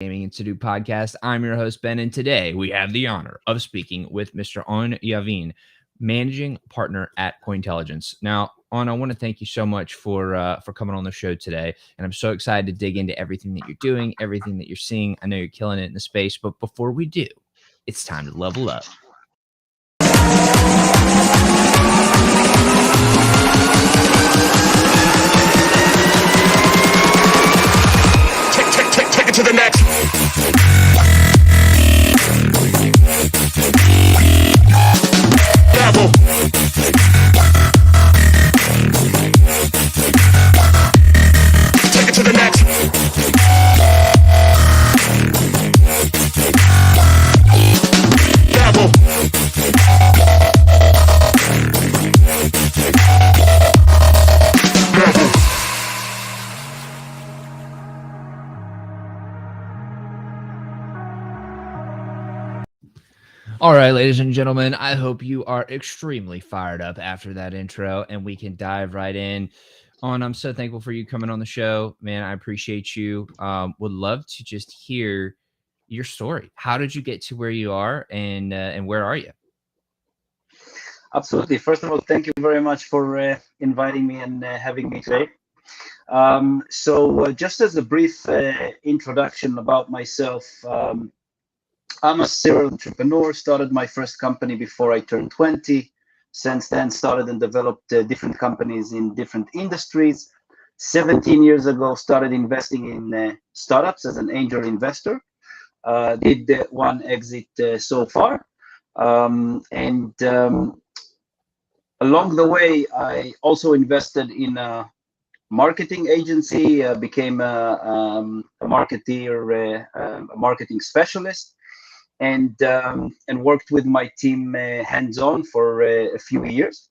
Gaming Institute podcast. I'm your host, Ben, and today we have the honor of speaking with Mr. On Yavin, managing partner at Cointelligence. Now, On, I want to thank you so much for coming on the show today, and I'm so excited to dig into everything that you're doing, everything that you're seeing. I know you're killing it in the space, but before we do, it's time to level up. Take it to the next level. Take it to the next level. All right, ladies and gentlemen, I hope you are extremely fired up after that intro and we can dive right in. I'm so thankful for you coming on the show, man. I appreciate you. Would love to just hear your story. How did you get to where you are, and where are you? Absolutely. First of all, thank you very much for inviting me and having me today. Just as a brief introduction about myself, I'm a serial entrepreneur, started my first company before I turned 20. Since then, started and developed different companies in different industries. 17 years ago, started investing in startups as an angel investor. Did one exit so far. Along the way, I also invested in a marketing agency, became a marketeer, a marketing specialist, and worked with my team hands-on for a few years,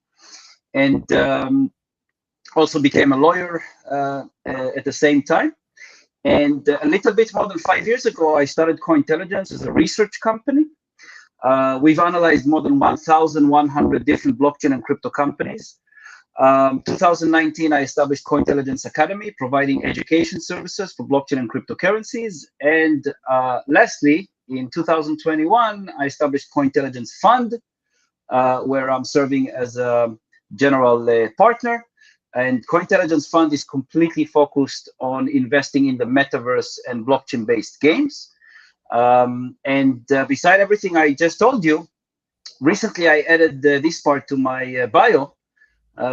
and also became a lawyer at the same time. And a little bit more than 5 years ago, I started Cointelligence as a research company. We've analyzed more than 1,100 different blockchain and crypto companies. 2019, I established Cointelligence Academy, providing education services for blockchain and cryptocurrencies. And lastly, in 2021, I established Cointelligence Fund, where I'm serving as a general partner. And Cointelligence Fund is completely focused on investing in the metaverse and blockchain-based games. Beside everything I just told you, recently I added this part to my bio,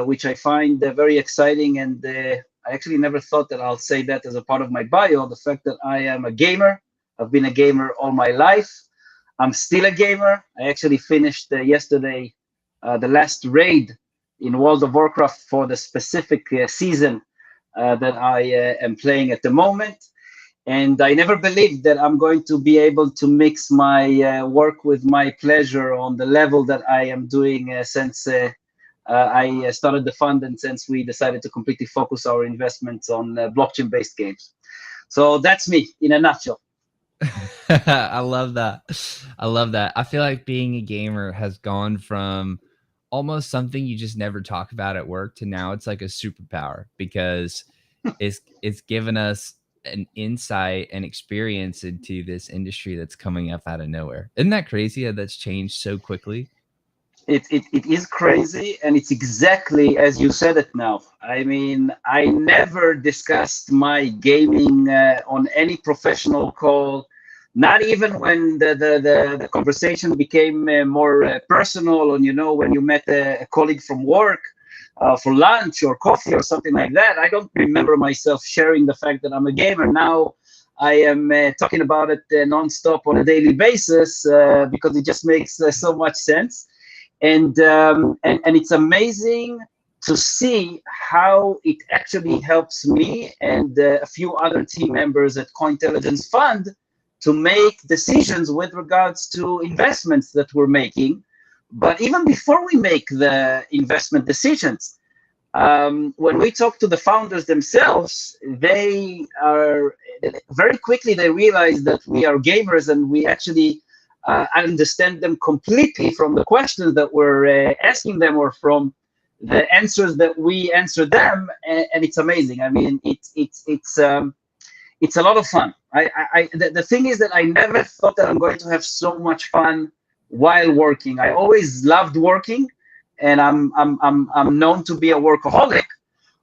which I find very exciting. And I actually never thought that I'll say that as a part of my bio, the fact that I am a gamer. I've been a gamer all my life. I'm still a gamer. I actually finished yesterday the last raid in World of Warcraft for the specific season that I am playing at the moment. And I never believed that I'm going to be able to mix my work with my pleasure on the level that I am doing since I started the fund and since we decided to completely focus our investments on blockchain-based games. So that's me in a nutshell. I love that. I love that. I feel like being a gamer has gone from almost something you just never talk about at work to now it's like a superpower, because it's given us an insight and experience into this industry that's coming up out of nowhere. Isn't that crazy how that's changed so quickly? It is crazy, and it's exactly as you said it now. I mean, I never discussed my gaming on any professional call, not even when the conversation became more personal, and when you met a colleague from work for lunch or coffee or something like that. I don't remember myself sharing the fact that I'm a gamer. Now I am talking about it nonstop on a daily basis because it just makes so much sense. And it's amazing to see how it actually helps me and a few other team members at Cointelligence Fund to make decisions with regards to investments that we're making. But even before we make the investment decisions, when we talk to the founders themselves, they are very quickly, they realize that we are gamers, and we actually understand them completely from the questions that we're asking them, or from the answers that we answer them, and it's amazing. I mean, it's a lot of fun. The thing is that I never thought that I'm going to have so much fun while working. I always loved working, and I'm known to be a workaholic.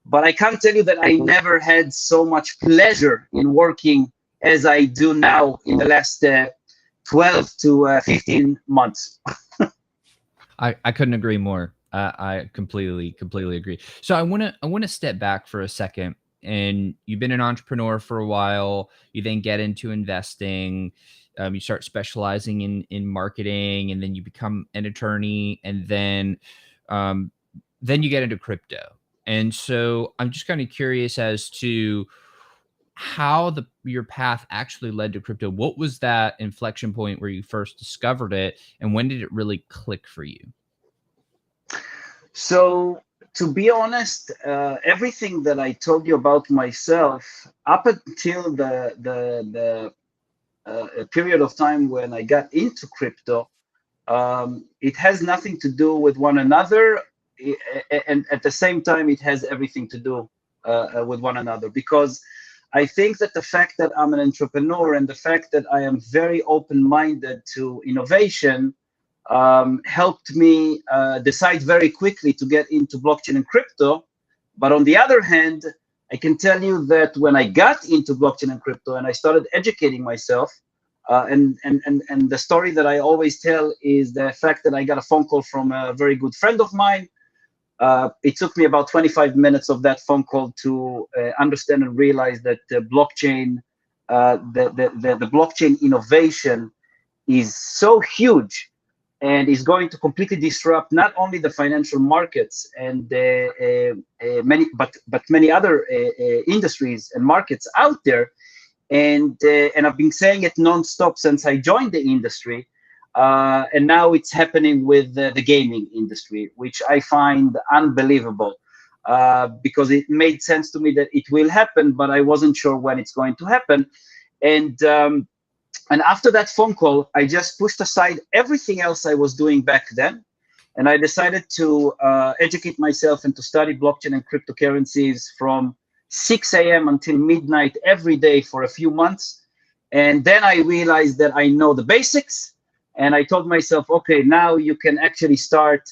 But I can't tell you that I never had so much pleasure in working as I do now in the last 12 to 15 months. I couldn't agree more. I completely agree. So I wanna step back for a second. And you've been an entrepreneur for a while. You then get into investing. You start specializing in marketing, and then you become an attorney, and um, then you get into crypto. And so I'm just kind of curious as to how your path actually led to crypto. What was that inflection point where you first discovered it, and when did it really click for you? So, to be honest, everything that I told you about myself up until the period of time when I got into crypto, it has nothing to do with one another, and at the same time, it has everything to do with one another. Because I think that the fact that I'm an entrepreneur and the fact that I am very open-minded to innovation helped me decide very quickly to get into blockchain and crypto. But on the other hand, I can tell you that when I got into blockchain and crypto and I started educating myself, and the story that I always tell is the fact that I got a phone call from a very good friend of mine. It took me about 25 minutes of that phone call to understand and realize that the blockchain, the blockchain innovation is so huge and is going to completely disrupt not only the financial markets and many other industries and markets out there. And I've been saying it nonstop since I joined the industry, and now it's happening with the gaming industry, which I find unbelievable, because it made sense to me that it will happen, but I wasn't sure when it's going to happen. And after that phone call, I just pushed aside everything else I was doing back then, and I decided to educate myself and to study blockchain and cryptocurrencies from 6 a.m. until midnight every day for a few months. And then I realized that I know the basics, and I told myself, okay, now you can actually start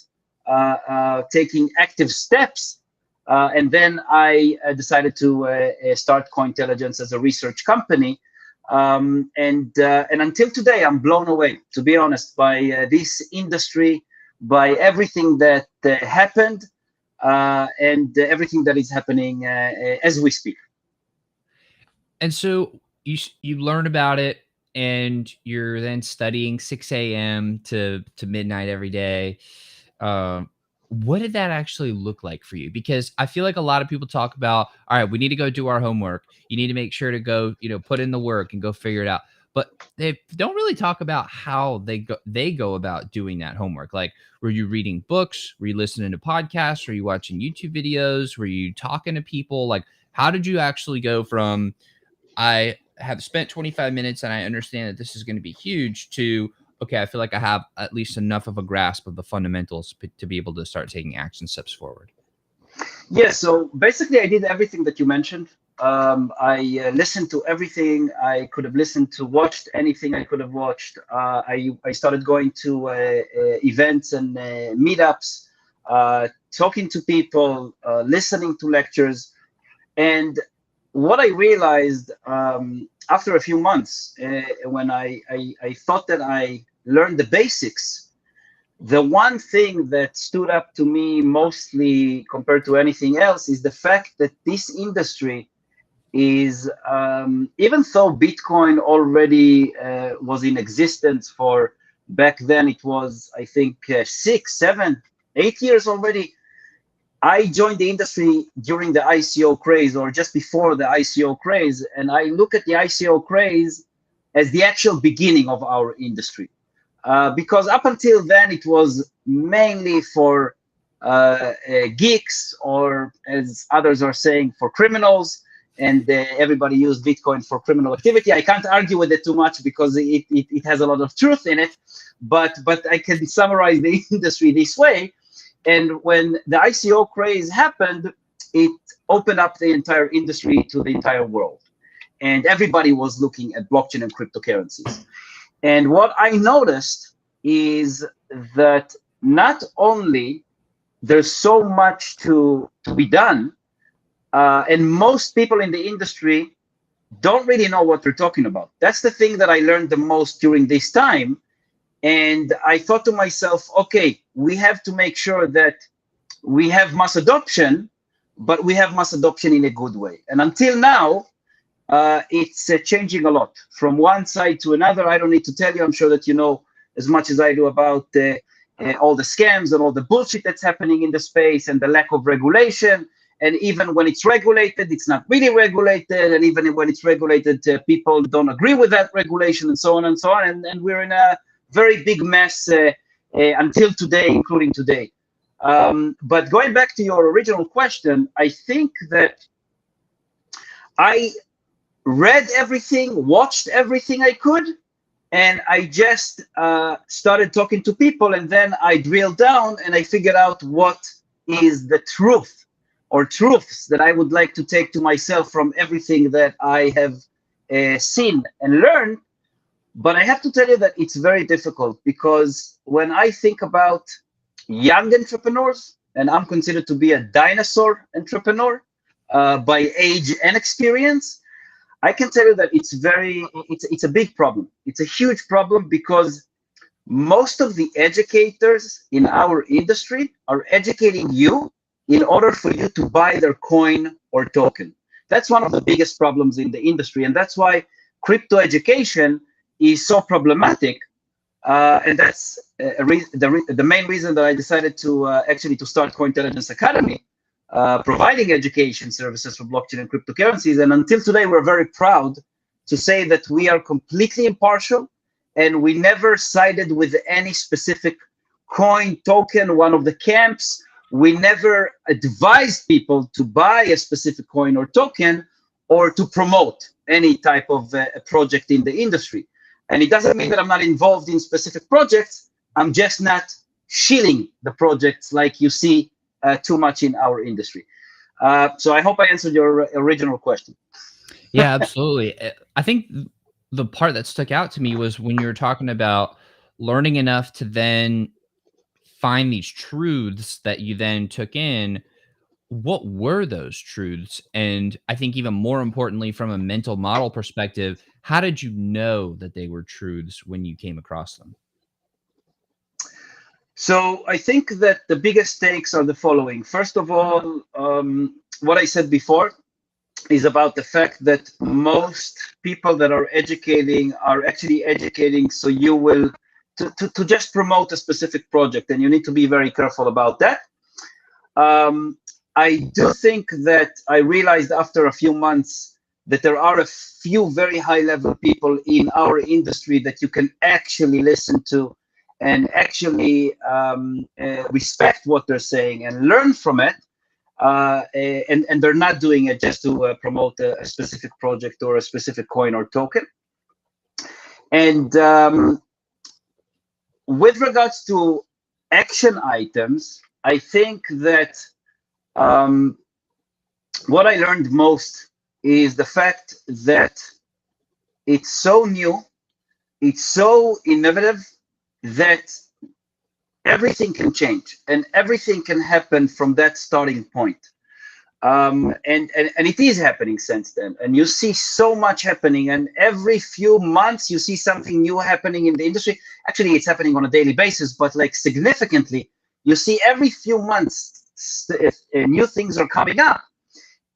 taking active steps. And then I decided to start Cointelligence as a research company. And until today, I'm blown away, to be honest, by this industry, by everything that happened, and everything that is happening as we speak. And so you learn about it, and you're then studying 6 a.m. to midnight every day. Um, what did that actually look like for you? Because I feel like a lot of people talk about, all right, we need to go do our homework. You need to make sure to go, put in the work and go figure it out. But they don't really talk about how they go about doing that homework. Like, were you reading books? Were you listening to podcasts? Were you watching YouTube videos? Were you talking to people? Like, how did you actually go from I have spent 25 minutes and I understand that this is going to be huge to, okay, I feel like I have at least enough of a grasp of the fundamentals to be able to start taking action steps forward? Yeah, so basically, I did everything that you mentioned. I listened to everything I could have listened to, watched anything I could have watched. I started going to events and meetups, talking to people, listening to lectures. And what I realized after a few months, when I thought that I learned the basics, the one thing that stood up to me mostly compared to anything else is the fact that this industry is, even though Bitcoin already was in existence for back then, it was, I think, 6, 7, 8 years already. I joined the industry during the ICO craze or just before the ICO craze, and I look at the ICO craze as the actual beginning of our industry. Because up until then, it was mainly for geeks, or as others are saying, for criminals, and everybody used Bitcoin for criminal activity. I can't argue with it too much because it has a lot of truth in it, but I can summarize the industry this way. And when the ICO craze happened, it opened up the entire industry to the entire world. and everybody was looking at blockchain and cryptocurrencies. And what I noticed is that not only there's so much to be done, and most people in the industry don't really know what they're talking about. That's the thing that I learned the most during this time. And I thought to myself, okay, we have to make sure that we have mass adoption, but we have mass adoption in a good way. And until now, it's changing a lot from one side to another. I don't need to tell you, I'm sure that you know as much as I do about all the scams and all the bullshit that's happening in the space and the lack of regulation. And even when it's regulated, it's not really regulated. And even when it's regulated, people don't agree with that regulation and so on and so on. And we're in a very big mess until today, including today. But going back to your original question, I think that I read everything, watched everything I could, and I just started talking to people, and then I drilled down and I figured out what is the truth or truths that I would like to take to myself from everything that I have seen and learned. But I have to tell you that it's very difficult, because when I think about young entrepreneurs, and I'm considered to be a dinosaur entrepreneur by age and experience, I can tell you that it's a big problem. It's a huge problem, because most of the educators in our industry are educating you in order for you to buy their coin or token. That's one of the biggest problems in the industry, and that's why crypto education is so problematic. And that's the main reason that I decided to actually to start Cointelligence Academy, providing education services for blockchain and cryptocurrencies. And until today, we're very proud to say that we are completely impartial, and we never sided with any specific coin, token, one of the camps. We never advised people to buy a specific coin or token, or to promote any type of project in the industry. And it doesn't mean that I'm not involved in specific projects. I'm just not shilling the projects like you see too much in our industry. So I hope I answered your original question. Yeah, absolutely. I think the part that stuck out to me was when you were talking about learning enough to then find these truths that you then took in. What were those truths? And I think even more importantly, from a mental model perspective, how did you know that they were truths when you came across them? So I think that the biggest takes are the following. First of all, what I said before is about the fact that most people that are educating are actually educating so you will to just promote a specific project, and you need to be very careful about that. I do think that I realized after a few months that there are a few very high level people in our industry that you can actually listen to and actually respect what they're saying and learn from it. And they're not doing it just to promote a specific project or a specific coin or token. And with regards to action items, I think that what I learned most is the fact that it's so new, it's so innovative, that everything can change and everything can happen from that starting point. And it is happening since then. And you see so much happening, and every few months you see something new happening in the industry. Actually, it's happening on a daily basis, but like significantly, you see every few months new things are coming up.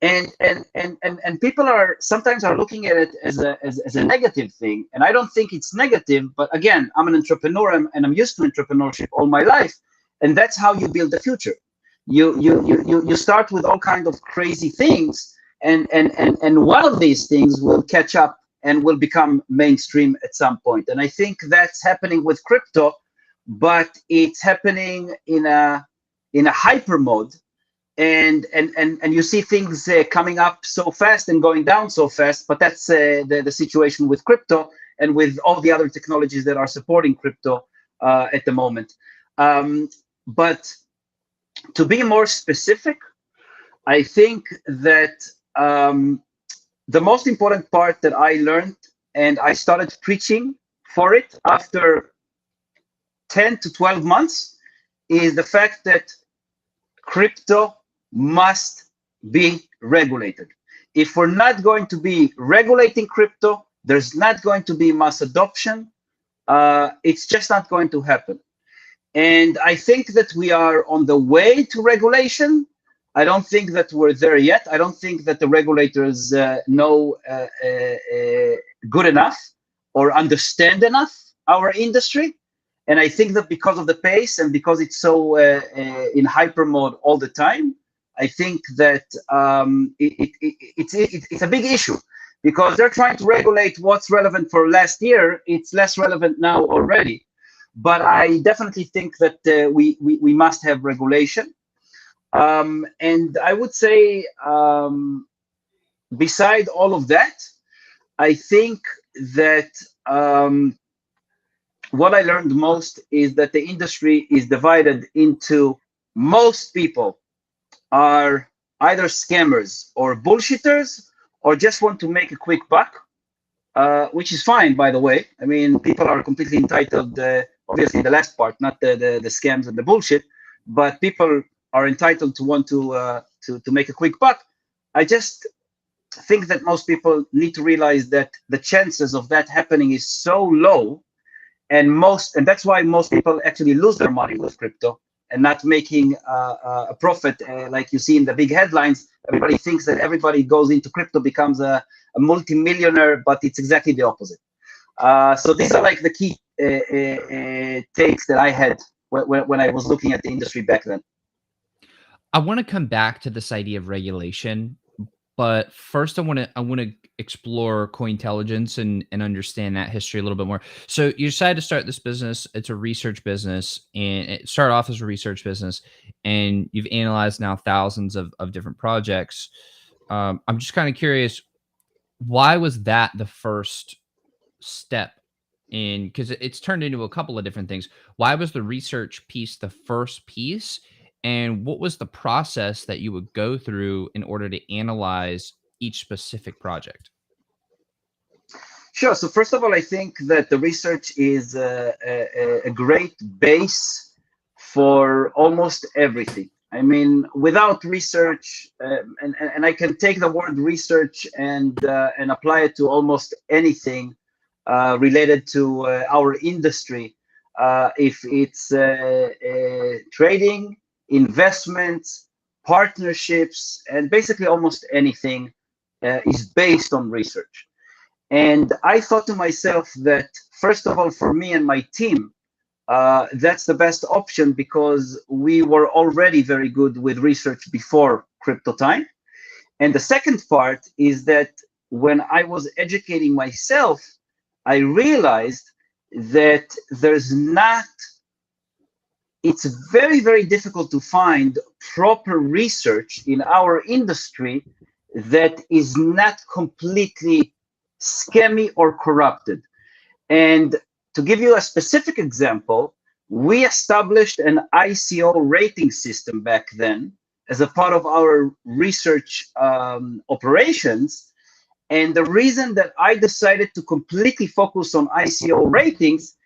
And people are sometimes are looking at it as a negative thing, and I don't think it's negative. But again, I'm an entrepreneur, and I'm used to entrepreneurship all my life, and that's how you build the future. You start with all kind of crazy things, and one of these things will catch up and will become mainstream at some point. And I think that's happening with crypto, but it's happening in a hyper mode. And you see things coming up so fast and going down so fast, but that's the situation with crypto and with all the other technologies that are supporting crypto at the moment. But to be more specific, I think that the most important part that I learned, and I started preaching for it after 10 to 12 months, is the fact that crypto must be regulated. If we're not going to be regulating crypto, there's not going to be mass adoption. It's just not going to happen. And I think that we are on the way to regulation. I don't think that we're there yet. I don't think that the regulators know good enough or understand enough our industry. And I think that because of the pace and because it's so in hyper mode all the time, I think that it's a big issue because they're trying to regulate what's relevant for last year. It's less relevant now already. But I definitely think that we must have regulation. And I would say, beside all of that, I think that what I learned most is that the industry is divided into most people are either scammers or bullshitters or just want to make a quick buck, which is fine, by the way. I mean, people are completely entitled, obviously the last part, not the scams and the bullshit, but people are entitled to want to make a quick buck. I just think that most people need to realize that the chances of that happening is so low, and that's why most people actually lose their money with crypto and not making a profit, like you see in the big headlines. Everybody thinks that everybody goes into crypto becomes a multi-millionaire, but it's exactly the opposite. So these are like the key takes that I had when I was looking at the industry back then. I want to come back to this idea of regulation, but first I want to explore Cointelligence and understand that history a little bit more. So you decided to start this business. It's a research business, and it started off as a research business, and you've analyzed now thousands of different projects. I'm just kind of curious, why was that the first step in, because it's turned into a couple of different things. Why was the research piece the first piece? And what was the process that you would go through in order to analyze each specific project? Sure. So first of all, I think that the research is a great base for almost everything. I mean, without research, and I can take the word research and apply it to almost anything related to our industry. If it's trading, investments, partnerships, and basically almost anything is based on research. And I thought to myself that, first of all, for me and my team, that's the best option because we were already very good with research before crypto time. And the second part is that when I was educating myself, I realized that it's very, very difficult to find proper research in our industry that is not completely scammy or corrupted. And to give you a specific example, we established an ICO rating system back then as a part of our research operations. And the reason that I decided to completely focus on ICO ratings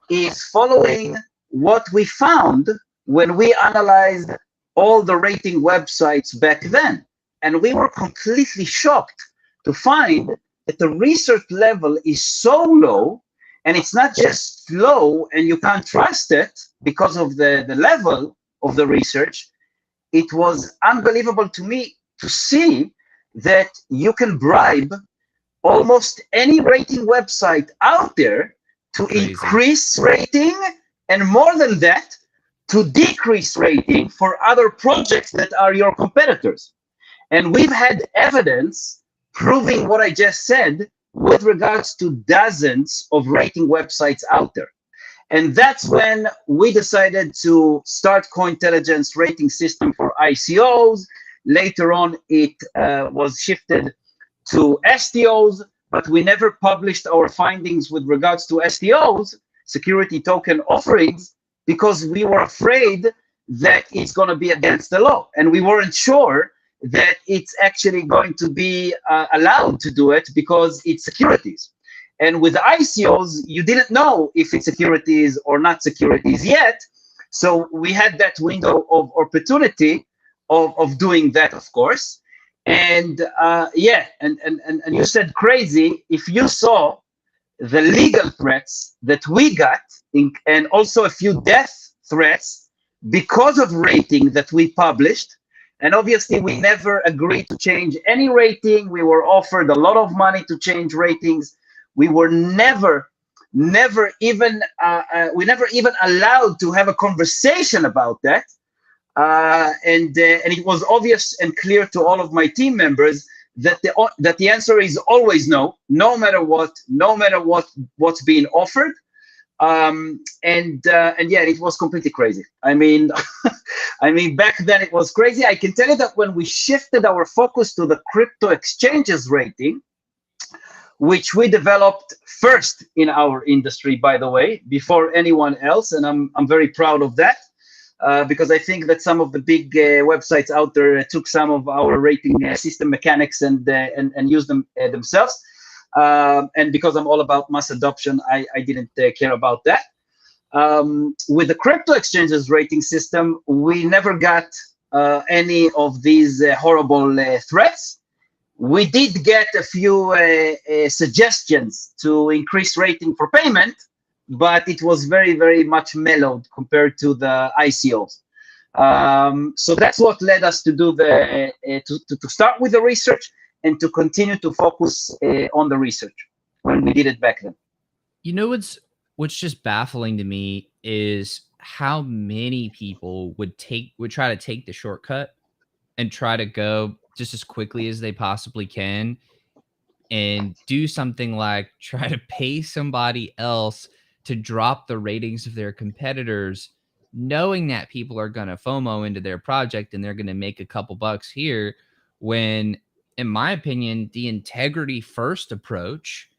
is following what we found when we analyzed all the rating websites back then. And we were completely shocked to find that the research level is so low, and it's not just low and you can't trust it because of the level of the research. It was unbelievable to me to see that you can bribe almost any rating website out there to increase rating, and more than that, to decrease rating for other projects that are your competitors. And we've had evidence proving what I just said with regards to dozens of rating websites out there. And that's when we decided to start Cointelligence rating system for ICOs. Later on, it was shifted to STOs, but we never published our findings with regards to STOs, security token offerings, because we were afraid that it's going to be against the law. And we weren't sure that it's actually going to be allowed to do it because it's securities. And with ICOs, you didn't know if it's securities or not securities yet. So we had that window of opportunity of doing that, of course. And yeah, and you said crazy. If you saw the legal threats that we got, and also a few death threats because of rating that we published. And obviously, we never agreed to change any rating. We were offered a lot of money to change ratings. We were never even we never even allowed to have a conversation about that. And it was obvious and clear to all of my team members that the answer is always no, no matter what, what's being offered. And yeah, it was completely crazy. I mean, I mean, back then it was crazy. I can tell you that when we shifted our focus to the crypto exchanges rating, which we developed first in our industry, by the way, before anyone else, and I'm very proud of that. Because I think that some of the big websites out there took some of our rating system mechanics and used them themselves. And because I'm all about mass adoption, I didn't care about that. With the crypto exchanges rating system, we never got any of these horrible threats. We did get a few suggestions to increase rating for payment, but it was very much mellowed compared to the ICOs. So that's what led us to do the to start with the research and to continue to focus on the research when we did it back then. You know what's just baffling to me is how many people would try to take the shortcut and try to go just as quickly as they possibly can and do something like try to pay somebody else to drop the ratings of their competitors, knowing that people are going to FOMO into their project and they're going to make a couple bucks here, when, in my opinion, the integrity first approach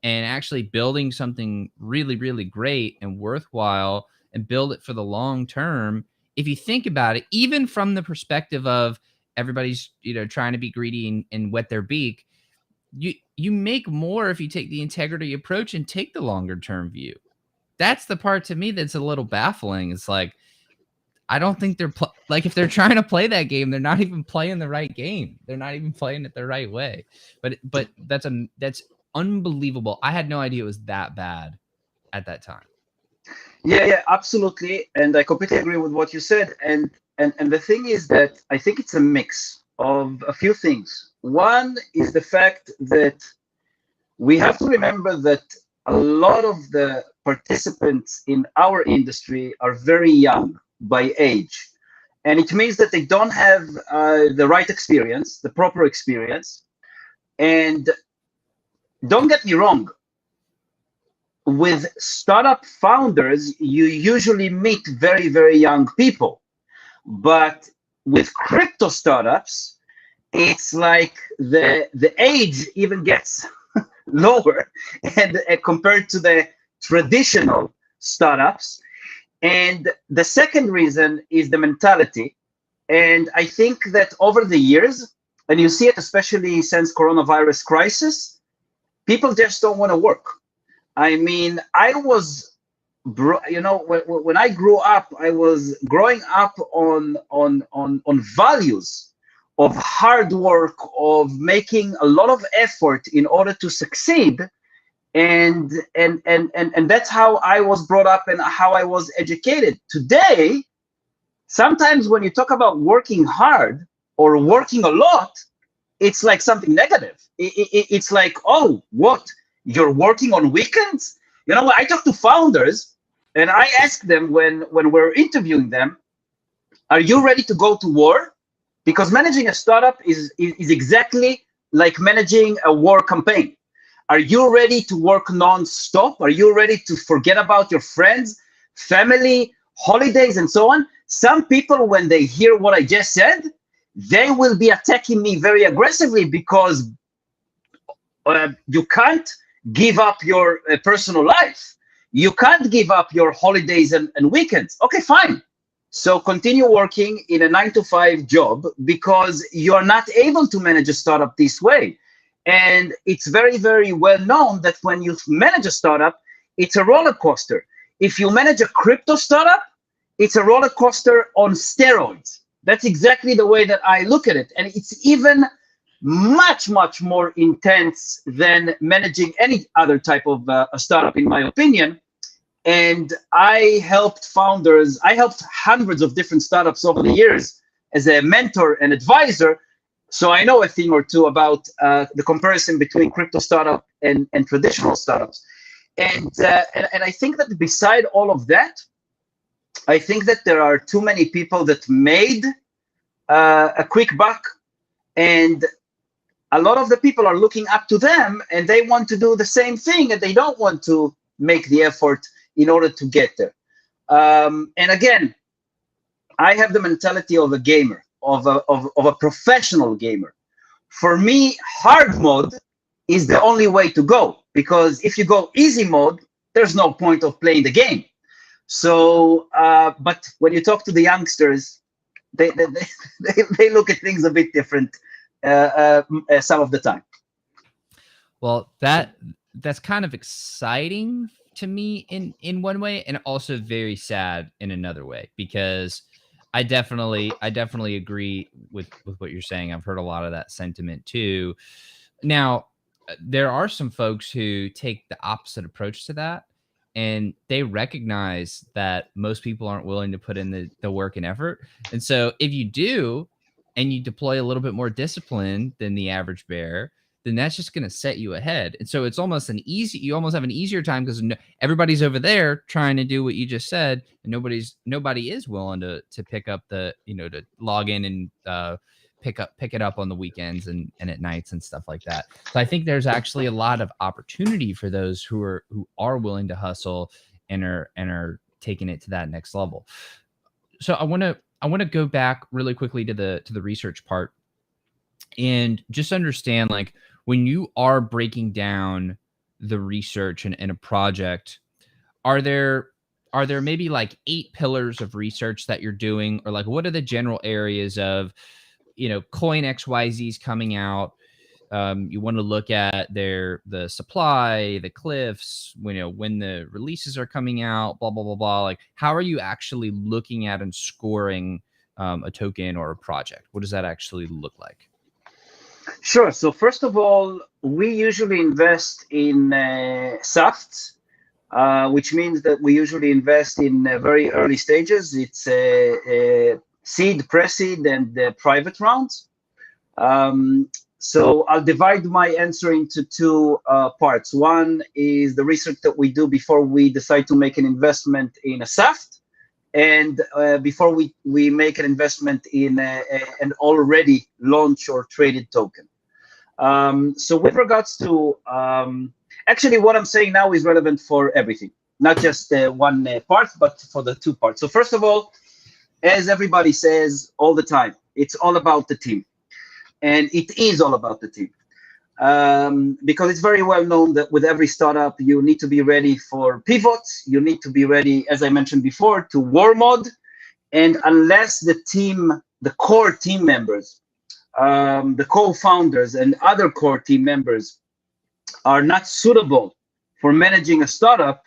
and actually building something really great and worthwhile and build it for the long term, if you think about it, even from the perspective of everybody's trying to be greedy and wet their beak, you make more if you take the integrity approach and take the longer term view. That's the part to me that's a little baffling. It's like, I don't think they're like, if they're trying to play that game, they're not even playing the right game. They're not even playing it the right way. But that's unbelievable. I had no idea it was that bad at that time. Yeah, absolutely. And I completely agree with what you said. And the thing is that I think it's a mix of a few things. One is the fact that we have to remember that a lot of the participants in our industry are very young by age. And it means that they don't have the right experience, the proper experience. And don't get me wrong, with startup founders, you usually meet very young people. But with crypto startups, it's like the age even gets lower and compared to the traditional startups. And the second reason is the mentality. And I think that over the years, and you see it especially since coronavirus crisis, people just don't want to work. I mean, I was, when I grew up, I was growing up on values of hard work, of making a lot of effort in order to succeed. And that's how I was brought up and how I was educated. Today, sometimes when you talk about working hard or working a lot, it's like something negative. It's like, oh, what? You're working on weekends? You know what? I talk to founders and I ask them when we're interviewing them, are you ready to go to war? Because managing a startup is exactly like managing a war campaign. Are you ready to work non-stop? Are you ready to forget about your friends, family, holidays, and so on? Some people, when they hear what I just said, they will be attacking me very aggressively because you can't give up your personal life. You can't give up your holidays and weekends. Okay, fine. So continue working in a 9 to 5 job because you're not able to manage a startup this way. And it's very, very well known that when you manage a startup, it's a roller coaster. If you manage a crypto startup, it's a roller coaster on steroids. That's exactly the way that I look at it. And it's even much, much more intense than managing any other type of a startup, in my opinion. And I helped hundreds of different startups over the years as a mentor and advisor. So I know a thing or two about the comparison between crypto startup and traditional startups. And I think that beside all of that, I think that there are too many people that made a quick buck, and a lot of the people are looking up to them, and they want to do the same thing, and they don't want to make the effort in order to get there. And again, I have the mentality of a gamer, of a professional gamer. For me, hard mode is the only way to go, because if you go easy mode, there's no point of playing the game. So, but when you talk to the youngsters, they look at things a bit different some of the time. Well, that's kind of exciting to me in one way, and also very sad in another way, because I definitely agree with what you're saying. I've heard a lot of that sentiment too. Now, there are some folks who take the opposite approach to that, and they recognize that most people aren't willing to put in the work and effort. And so if you do, and you deploy a little bit more discipline than the average bear, then that's just going to set you ahead. And so it's almost you almost have an easier time, because everybody's over there trying to do what you just said, and nobody is willing to pick up to log in and pick it up on the weekends and at nights and stuff like that. So I think there's actually a lot of opportunity for those who are willing to hustle and are taking it to that next level. So I want to go back really quickly to the research part, and just understand, like, when you are breaking down the research in a project, are there maybe like 8 pillars of research that you're doing, or like what are the general areas of, coin XYZ's coming out? You want to look at the supply, the cliffs, when the releases are coming out, blah blah blah blah. Like, how are you actually looking at and scoring a token or a project? What does that actually look like? Sure. So first of all, we usually invest in SAFTs, which means that we usually invest in very early stages. It's seed, pre-seed, and private rounds. So I'll divide my answer into two parts. One is the research that we do before we decide to make an investment in a SAFT, and before we make an investment in an already launched or traded token. So with regards to, actually what I'm saying now is relevant for everything, not just one part, but for the two parts. So first of all, as everybody says all the time, it's all about the team. And it is all about the team. Because it's very well known that with every startup, you need to be ready for pivots. You need to be ready, as I mentioned before, to war mode. And unless the team, the core team members, the co-founders and other core team members are not suitable for managing a startup,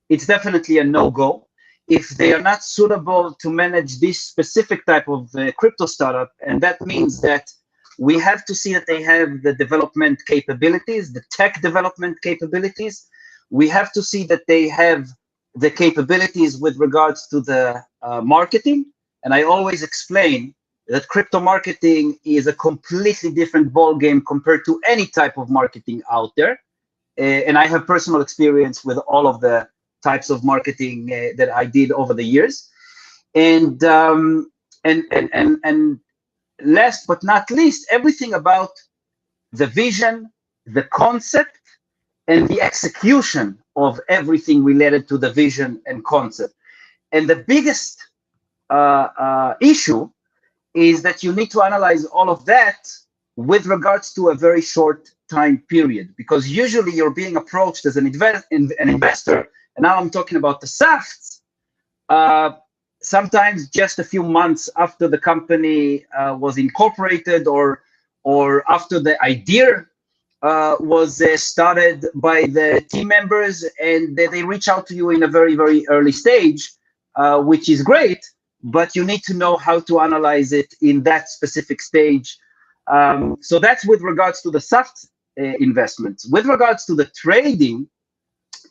it's definitely a no-go. If they are not suitable to manage this specific type of crypto startup, and that means that we have to see that they have the development capabilities, the tech development capabilities. We have to see that they have the capabilities with regards to the marketing. And I always explain that crypto marketing is a completely different ballgame compared to any type of marketing out there. And I have personal experience with all of the types of marketing that I did over the years. And last but not least, everything about the vision, the concept, and the execution of everything related to the vision and concept. And the biggest issue is that you need to analyze all of that with regards to a very short time period, because usually you're being approached as an investor, and now I'm talking about the SAFTs. sometimes just a few months after the company was incorporated, or after the idea was started by the team members, and they reach out to you in a very, very early stage, which is great, but you need to know how to analyze it in that specific stage. So that's with regards to the soft investments. With regards to the trading,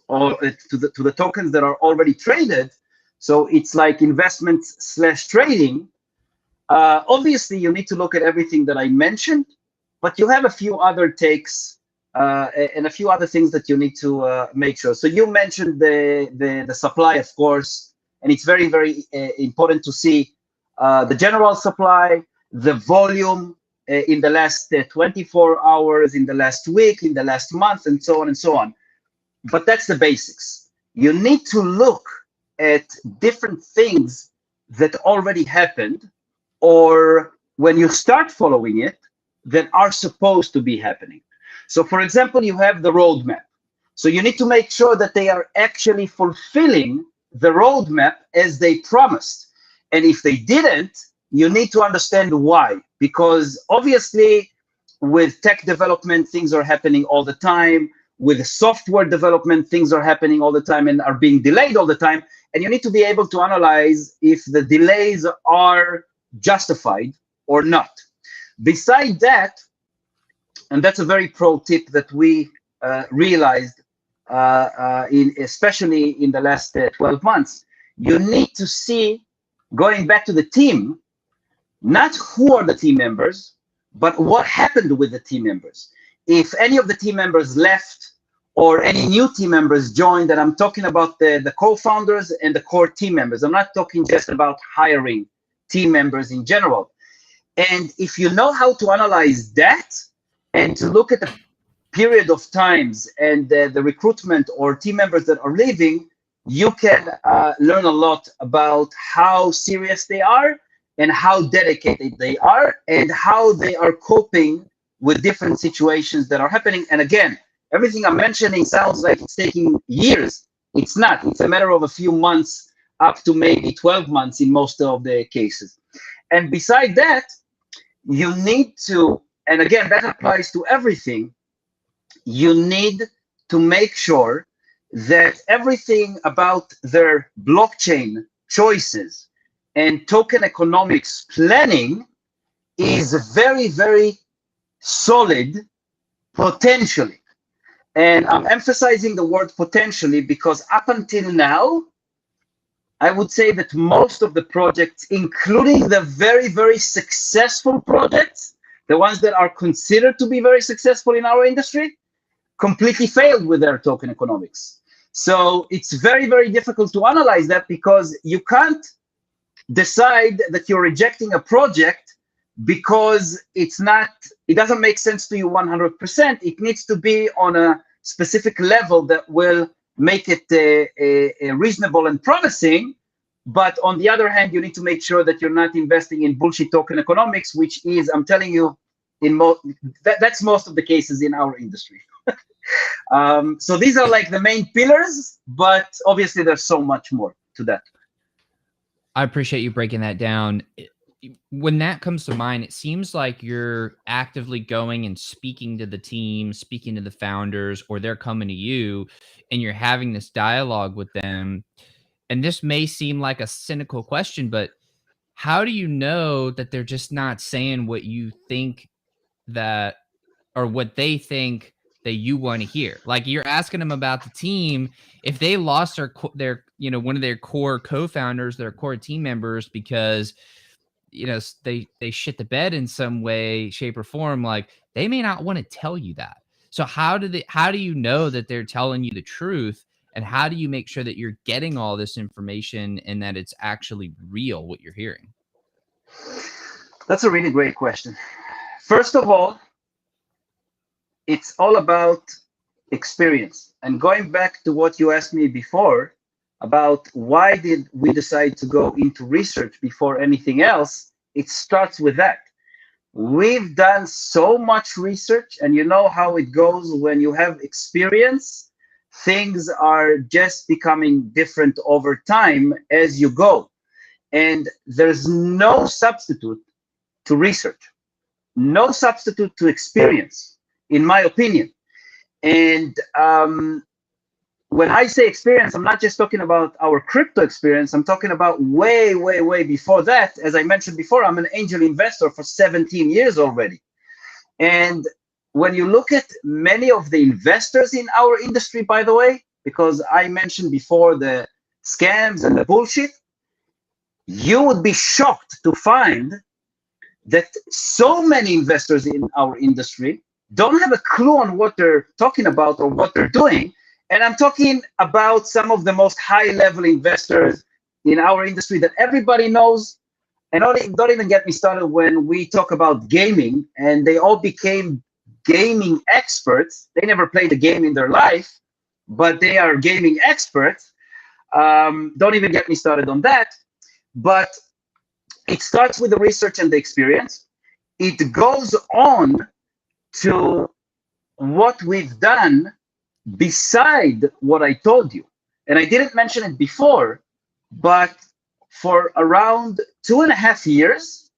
or to the tokens that are already traded, so it's like investments slash trading. Obviously, you need to look at everything that I mentioned, but you have a few other takes and a few other things that you need to make sure. So you mentioned the supply, of course, and it's very, very important to see the general supply, the volume in the last 24 hours, in the last week, in the last month, and so on and so on. But that's the basics. You need to look at different things that already happened, or when you start following it, that are supposed to be happening. So for example, you have the roadmap. So you need to make sure that they are actually fulfilling the roadmap as they promised. And if they didn't, you need to understand why. Because obviously, with tech development, things are happening all the time. With software development, things are happening all the time and are being delayed all the time. And you need to be able to analyze if the delays are justified or not. Beside that, and that's a very pro tip that we realized, especially in the last 12 months, you need to see, going back to the team, not who are the team members, but what happened with the team members. If any of the team members left or any new team members joined, and I'm talking about the co-founders and the core team members. I'm not talking just about hiring team members in general. And if you know how to analyze that and to look at the period of times and the recruitment or team members that are leaving, you can learn a lot about how serious they are and how dedicated they are and how they are coping with different situations that are happening. And again, everything I'm mentioning sounds like it's taking years. It's not. It's a matter of a few months, up to maybe 12 months in most of the cases. And beside that, you need to, and again, that applies to everything, you need to make sure that everything about their blockchain choices and token economics planning is very, very solid potentially. And I'm emphasizing the word potentially because up until now, I would say that most of the projects, including the very, very successful projects, the ones that are considered to be very successful in our industry, completely failed with their token economics. So it's very, very difficult to analyze that because you can't decide that you're rejecting a project because it doesn't make sense to you 100%. It needs to be on a specific level that will make it reasonable and promising. But on the other hand, you need to make sure that you're not investing in bullshit token economics, which is, I'm telling you, that's most of the cases in our industry. So these are like the main pillars, but obviously there's so much more to that. I appreciate you breaking that down. When that comes to mind, it seems like you're actively going and speaking to the team, speaking to the founders, or they're coming to you and you're having this dialogue with them. And this may seem like a cynical question, but how do you know that they're just not saying what you think that, or what they think that you want to hear? Like, you're asking them about the team. If they lost their one of their core co-founders, their core team members, because they shit the bed in some way, shape, or form, like, they may not want to tell you that. So how do you know that they're telling you the truth, and how do you make sure that you're getting all this information and that it's actually real what you're hearing? That's a really great question. First of all, it's all about experience. And going back to what you asked me before about why did we decide to go into research before anything else, it starts with that. We've done so much research, and you know how it goes when you have experience. Things are just becoming different over time as you go. And there's no substitute to research, no substitute to experience, in my opinion. And when I say experience, I'm not just talking about our crypto experience. I'm talking about way, way, way before that. As I mentioned before, I'm an angel investor for 17 years already. And when you look at many of the investors in our industry, by the way, because I mentioned before the scams and the bullshit, you would be shocked to find that so many investors in our industry don't have a clue on what they're talking about or what they're doing. And I'm talking about some of the most high level investors in our industry that everybody knows. And don't even get me started when we talk about gaming, and they all became gaming experts. They never played a game in their life, but they are gaming experts. Don't even get me started on that. But it starts with the research and the experience. It goes on to what we've done beside what I told you. And I didn't mention it before, but for around 2.5 years,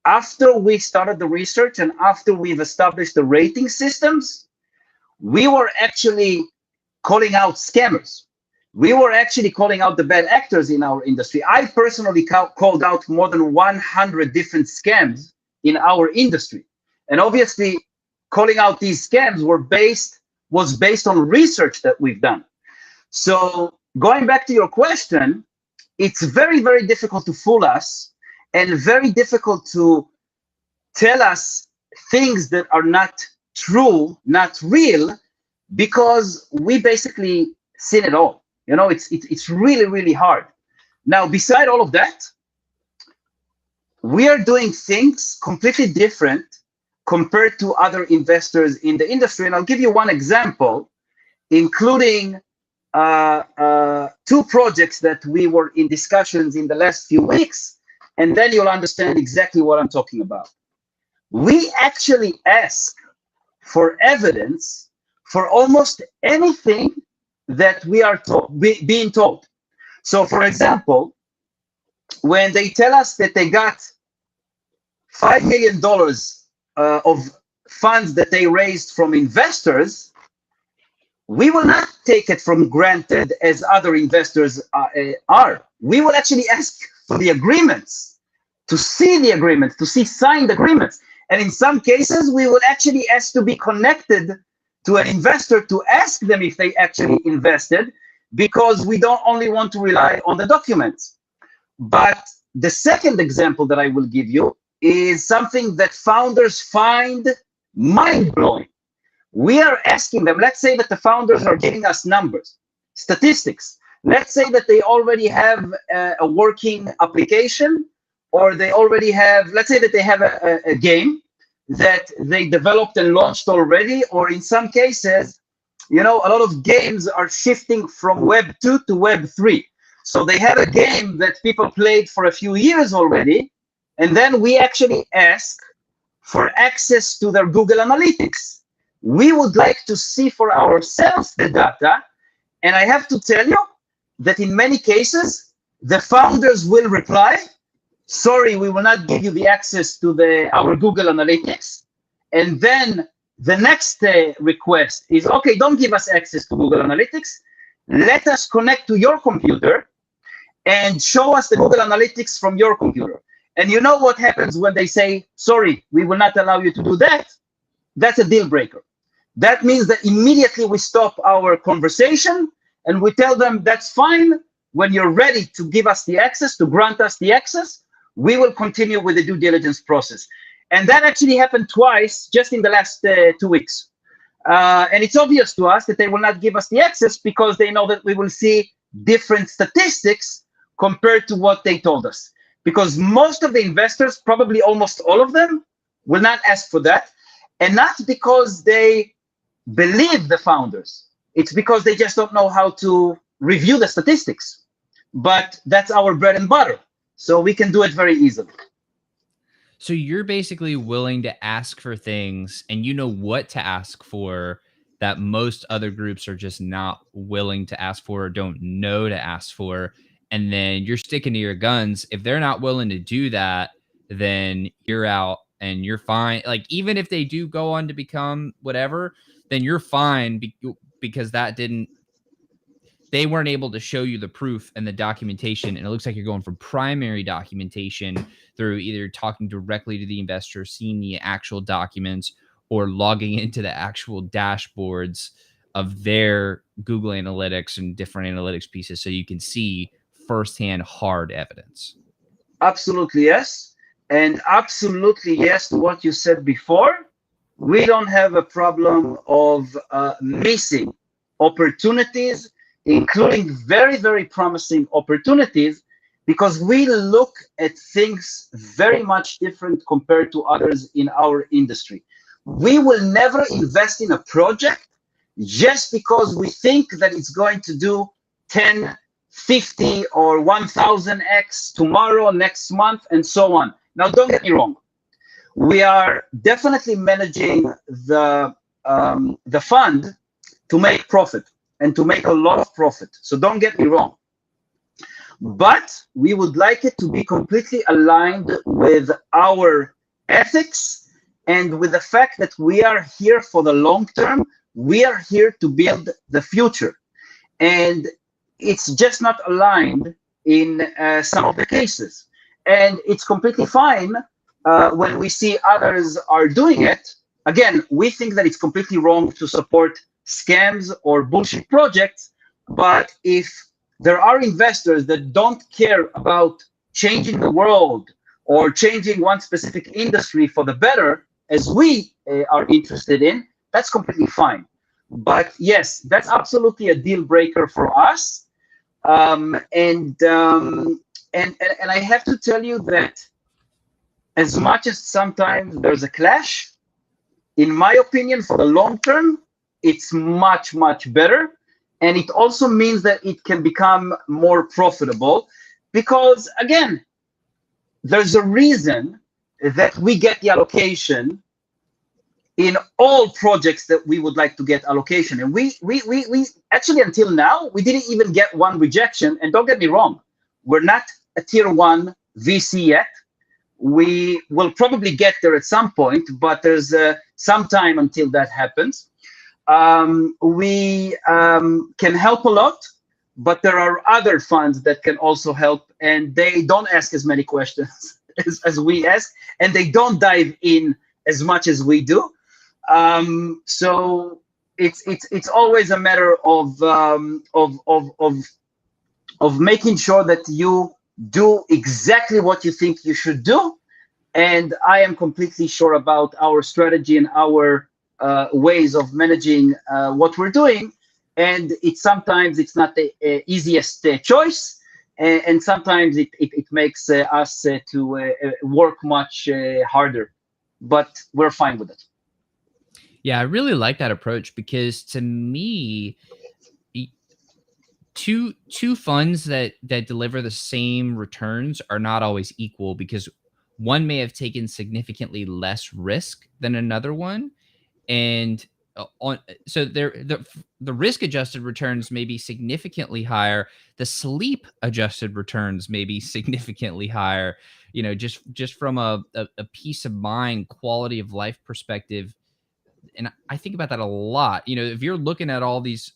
after we started the research and after we've established the rating systems, we were actually calling out scammers. We were actually calling out the bad actors in our industry. I personally called out more than 100 different scams in our industry. And obviously, calling out these scams was based on research that we've done. So going back to your question, it's very, very difficult to fool us and very difficult to tell us things that are not true, not real, because we basically seen it all. You know, it's really, really hard. Now, beside all of that, we are doing things completely different compared to other investors in the industry. And I'll give you one example, including two projects that we were in discussions in the last few weeks, and then you'll understand exactly what I'm talking about. We actually ask for evidence for almost anything that we are being told. So, for example, when they tell us that they got $5 million of funds that they raised from investors, we will not take it from granted as other investors are. We will actually ask for the agreements, to see the agreements, to see signed agreements. And in some cases, we will actually ask to be connected to an investor to ask them if they actually invested, because we don't only want to rely on the documents. But the second example that I will give you is something that founders find mind-blowing. We are asking them, let's say that the founders are giving us numbers, statistics. Let's say that they already have a working application, or they already have, let's say that they have a game that they developed and launched already, or in some cases, you know, a lot of games are shifting from Web 2 to Web 3. So they have a game that people played for a few years already, and then we actually ask for access to their Google Analytics. We would like to see for ourselves the data, and I have to tell you that in many cases, the founders will reply, sorry, we will not give you the access to our Google Analytics. And then the next request is, okay, don't give us access to Google Analytics. Let us connect to your computer and show us the Google Analytics from your computer. And you know what happens when they say, sorry, we will not allow you to do that? That's a deal breaker. That means that immediately we stop our conversation and we tell them, that's fine. When you're ready to give us the access, to grant us the access, we will continue with the due diligence process. And that actually happened twice just in the last 2 weeks. And it's obvious to us that they will not give us the access because they know that we will see different statistics compared to what they told us. Because most of the investors, probably almost all of them, will not ask for that. And not because they believe the founders. It's because they just don't know how to review the statistics. But that's our bread and butter. So we can do it very easily. So you're basically willing to ask for things, and you know what to ask for that most other groups are just not willing to ask for or don't know to ask for. and then you're sticking to your guns. If they're not willing to do that, then you're out and you're fine. Like, even if they do go on to become whatever, then you're fine because they weren't able to show you the proof and the documentation. And it looks like you're going from primary documentation through either talking directly to the investor, seeing the actual documents, or logging into the actual dashboards of their Google Analytics and different analytics pieces so you can see firsthand hard evidence. Absolutely yes. And absolutely yes to what you said before. We don't have a problem of missing opportunities, including very, very promising opportunities, because we look at things very much different compared to others in our industry. We will never invest in a project just because we think that it's going to do 10, 50, or 1000x tomorrow, next month, and so on. Now, don't get me wrong. We are definitely managing the fund to make profit and to make a lot of profit. So don't get me wrong. But we would like it to be completely aligned with our ethics and with the fact that we are here for the long term. We are here to build the future. And it's just not aligned in some of the cases. And it's completely fine when we see others are doing it. Again, we think that it's completely wrong to support scams or bullshit projects. But if there are investors that don't care about changing the world or changing one specific industry for the better, as we are interested in, that's completely fine. But yes, that's absolutely a deal breaker for us. And I have to tell you that as much as sometimes there's a clash, in my opinion, for the long term, it's much, much better. And it also means that it can become more profitable because, again, there's a reason that we get the allocation in all projects that we would like to get allocation. And we actually, until now, we didn't even get one rejection. And don't get me wrong, we're not a tier one VC yet. We will probably get there at some point, but there's some time until that happens. We can help a lot, but there are other funds that can also help, and they don't ask as many questions as we ask, and they don't dive in as much as we do. So it's always a matter of making sure that you do exactly what you think you should do. And I am completely sure about our strategy and our ways of managing what we're doing. And sometimes it's not the easiest choice. And sometimes it makes us to work much harder. But we're fine with it. Yeah, I really like that approach because to me, two funds that deliver the same returns are not always equal because one may have taken significantly less risk than another one, and so the risk adjusted returns may be significantly higher. The sleep adjusted returns may be significantly higher. You know, just from a peace of mind, quality of life perspective. And I think about that a lot. You know, if you're looking at all these,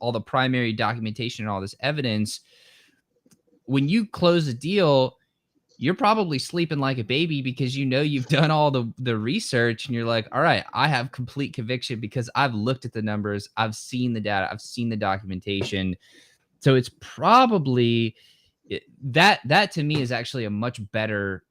all the primary documentation and all this evidence, when you close a deal, you're probably sleeping like a baby because you know you've done all the research and you're like, all right, I have complete conviction because I've looked at the numbers, I've seen the data, I've seen the documentation. So it's probably that to me is actually a much better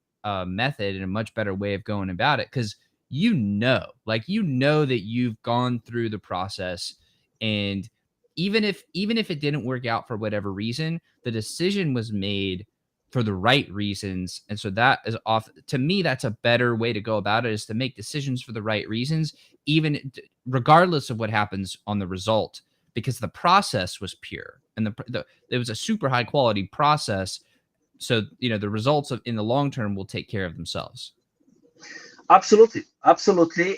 method and a much better way of going about it because you know that you've gone through the process, and even if it didn't work out for whatever reason, the decision was made for the right reasons. And so that is off to me, that's a better way to go about it, is to make decisions for the right reasons, even regardless of what happens on the result, because the process was pure and it was a super high quality process. So, you know, the results in the long term will take care of themselves. Absolutely.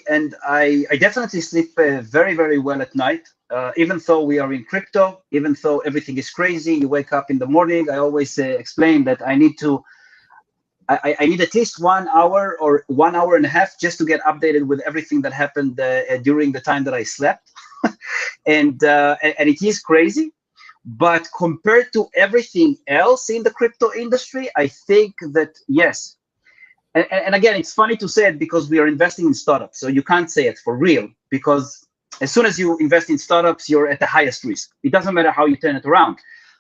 And I definitely sleep very, very well at night. even though we are in crypto, even though everything is crazy, you wake up in the morning. I always explain that I need at least 1 hour or 1 hour and a half just to get updated with everything that happened during the time that I slept, and it is crazy. But compared to everything else in the crypto industry, I think that yes. And again, it's funny to say it because we are investing in startups, so you can't say it for real because as soon as you invest in startups, you're at the highest risk. It doesn't matter how you turn it around.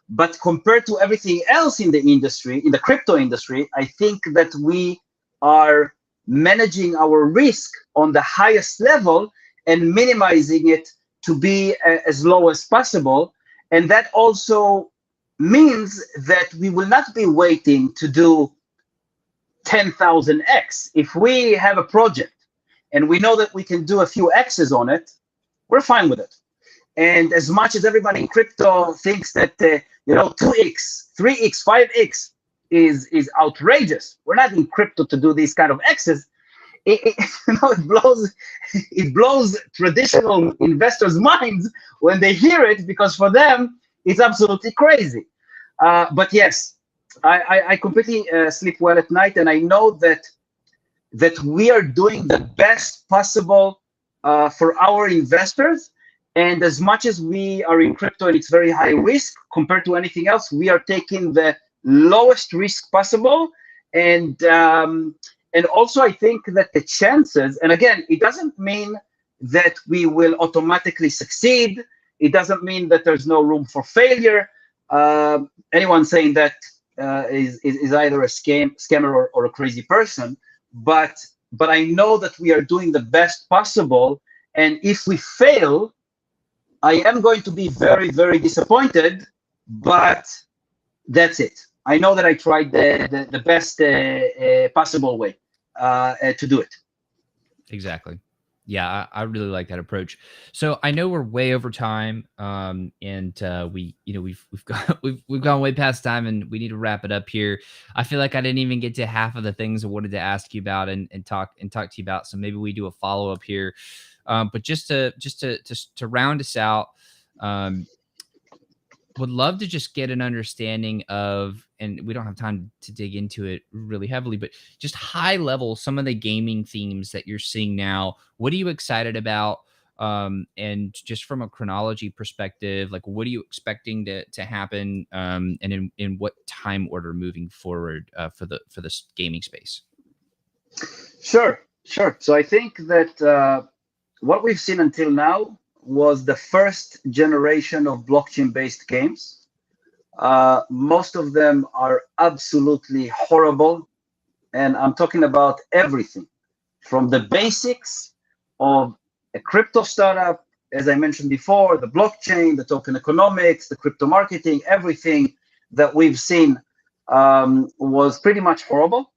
But compared to everything else in the industry, in the crypto industry, I think that we are managing our risk on the highest level and minimizing it to be as low as possible. And that also means that we will not be waiting to do 10,000x. If we have a project and we know that we can do a few X's on it, we're fine with it. And as much as everybody in crypto thinks that 2x, 3x, 5x is outrageous, we're not in crypto to do these kind of X's. It blows traditional investors' minds when they hear it because for them it's absolutely crazy. But yes, I completely sleep well at night, and I know that we are doing the best possible for our investors. And as much as we are in crypto and it's very high risk compared to anything else, we are taking the lowest risk possible. And also I think that the chances, and again, it doesn't mean that we will automatically succeed. It doesn't mean that there's no room for failure. Anyone saying that is either a scammer or a crazy person. But I know that we are doing the best possible. And if we fail, I am going to be very, very disappointed, but that's it. I know that I tried the best possible way to do it. Exactly. Yeah, I really like that approach. So I know we're way over time, and we've gone way past time, and we need to wrap it up here. I feel like I didn't even get to half of the things I wanted to ask you about and talk to you about. So maybe we do a follow up here. But just to round us out, would love to just get an understanding of, and we don't have time to dig into it really heavily, but just high level, some of the gaming themes that you're seeing now. What are you excited about? And just from a chronology perspective, like what are you expecting to happen? And in what time order moving forward for this gaming space? Sure. So I think that what we've seen until now was the first generation of blockchain-based games. Most of them are absolutely horrible, and I'm talking about everything from the basics of a crypto startup, as I mentioned before, the blockchain, the token economics, the crypto marketing, everything that we've seen was pretty much horrible.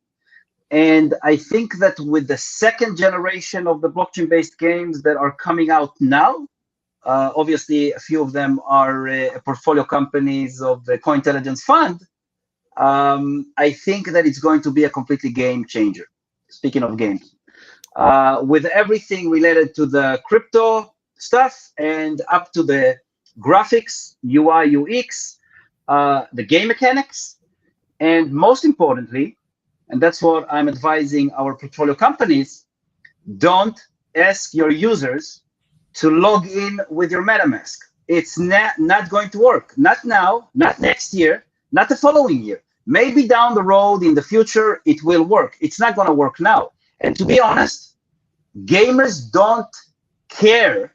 And I think that with the second generation of the blockchain-based games that are coming out now, obviously, a few of them are portfolio companies of the Cointelligence Fund. I think that it's going to be a completely game changer. Speaking of games, with everything related to the crypto stuff and up to the graphics, UI, UX, the game mechanics, and most importantly, and that's what I'm advising our portfolio companies, don't ask your users to log in with your MetaMask. It's not going to work. Not now, not next year, not the following year. Maybe down the road in the future, it will work. It's not going to work now. And to be honest, gamers don't care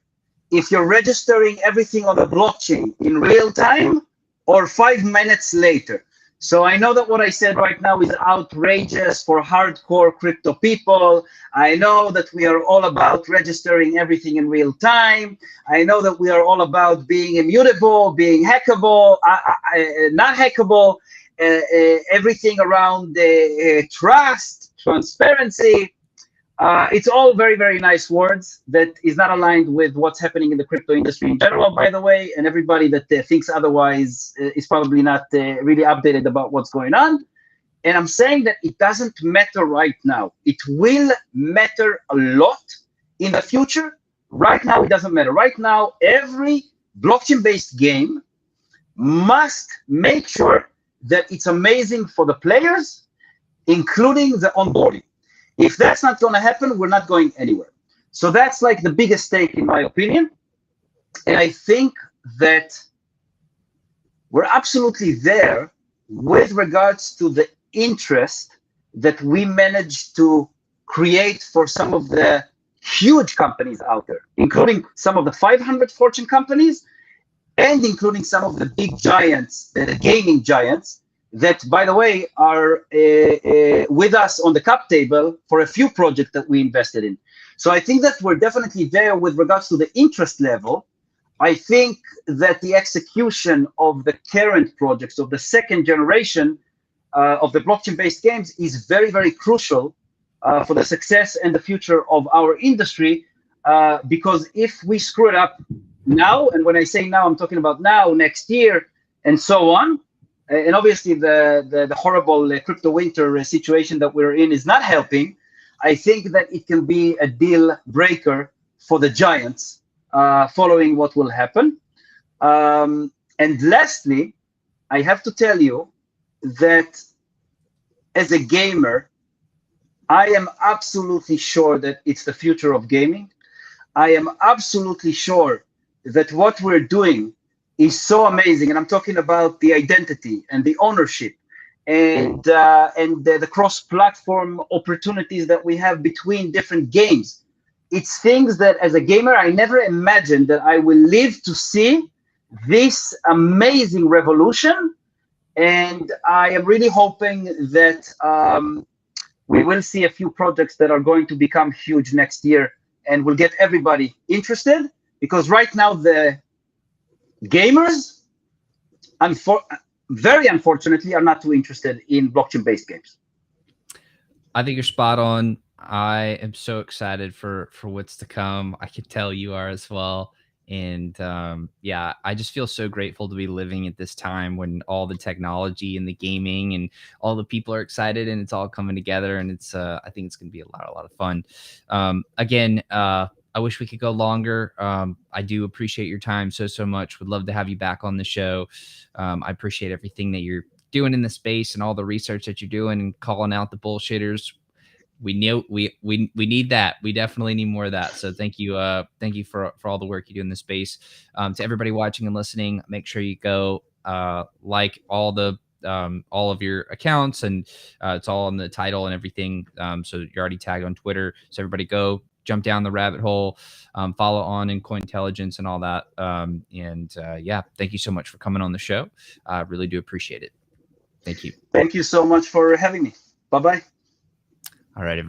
if you're registering everything on the blockchain in real time or 5 minutes later. So I know that what I said right now is outrageous for hardcore crypto people. I know that we are all about registering everything in real time. I know that we are all about being immutable, being hackable, not hackable, everything around trust, transparency. It's all very, very nice words that is not aligned with what's happening in the crypto industry in general, by the way, and everybody that thinks otherwise is probably not really updated about what's going on. And I'm saying that it doesn't matter right now. It will matter a lot in the future. Right now, it doesn't matter. Right now, every blockchain-based game must make sure that it's amazing for the players, including the onboarding. If that's not going to happen, we're not going anywhere. So that's like the biggest stake, in my opinion. And I think that we're absolutely there with regards to the interest that we managed to create for some of the huge companies out there, including some of the 500 Fortune companies and including some of the big giants, the gaming giants, that, by the way, are with us on the cap table for a few projects that we invested in. So I think that we're definitely there with regards to the interest level. I think that the execution of the current projects of the second generation of the blockchain-based games is very, very crucial for the success and the future of our industry. Because if we screw it up now, and when I say now, I'm talking about now, next year, and so on, and obviously the horrible crypto winter situation that we're in is not helping. I think that it can be a deal breaker for the giants following what will happen. And lastly, I have to tell you that as a gamer, I am absolutely sure that it's the future of gaming. I am absolutely sure that what we're doing is so amazing, and I'm talking about the identity and the ownership and the cross-platform opportunities that we have between different games. It's things that, as a gamer, I never imagined that I will live to see this amazing revolution, and I am really hoping that we will see a few projects that are going to become huge next year, and will get everybody interested, because right now the gamers, very unfortunately, are not too interested in blockchain-based games. I think you're spot on. I am so excited for what's to come. I can tell you are as well. And yeah, I just feel so grateful to be living at this time when all the technology and the gaming and all the people are excited and it's all coming together. And it's I think it's going to be a lot of fun. Again, I wish we could go longer. I do appreciate your time so much. Would love to have you back on the show. I appreciate everything that you're doing in the space and all the research that you're doing and calling out the bullshitters. We need that. We definitely need more of that. So thank you for all the work you do in the space. To everybody watching and listening, make sure you go like all of your accounts, and it's all in the title and everything. So you're already tagged on Twitter. So everybody go jump down the rabbit hole, follow on in Cointelligence and all that. Yeah, thank you so much for coming on the show. I really do appreciate it. Thank you. Thank you so much for having me. Bye-bye. All right, everybody.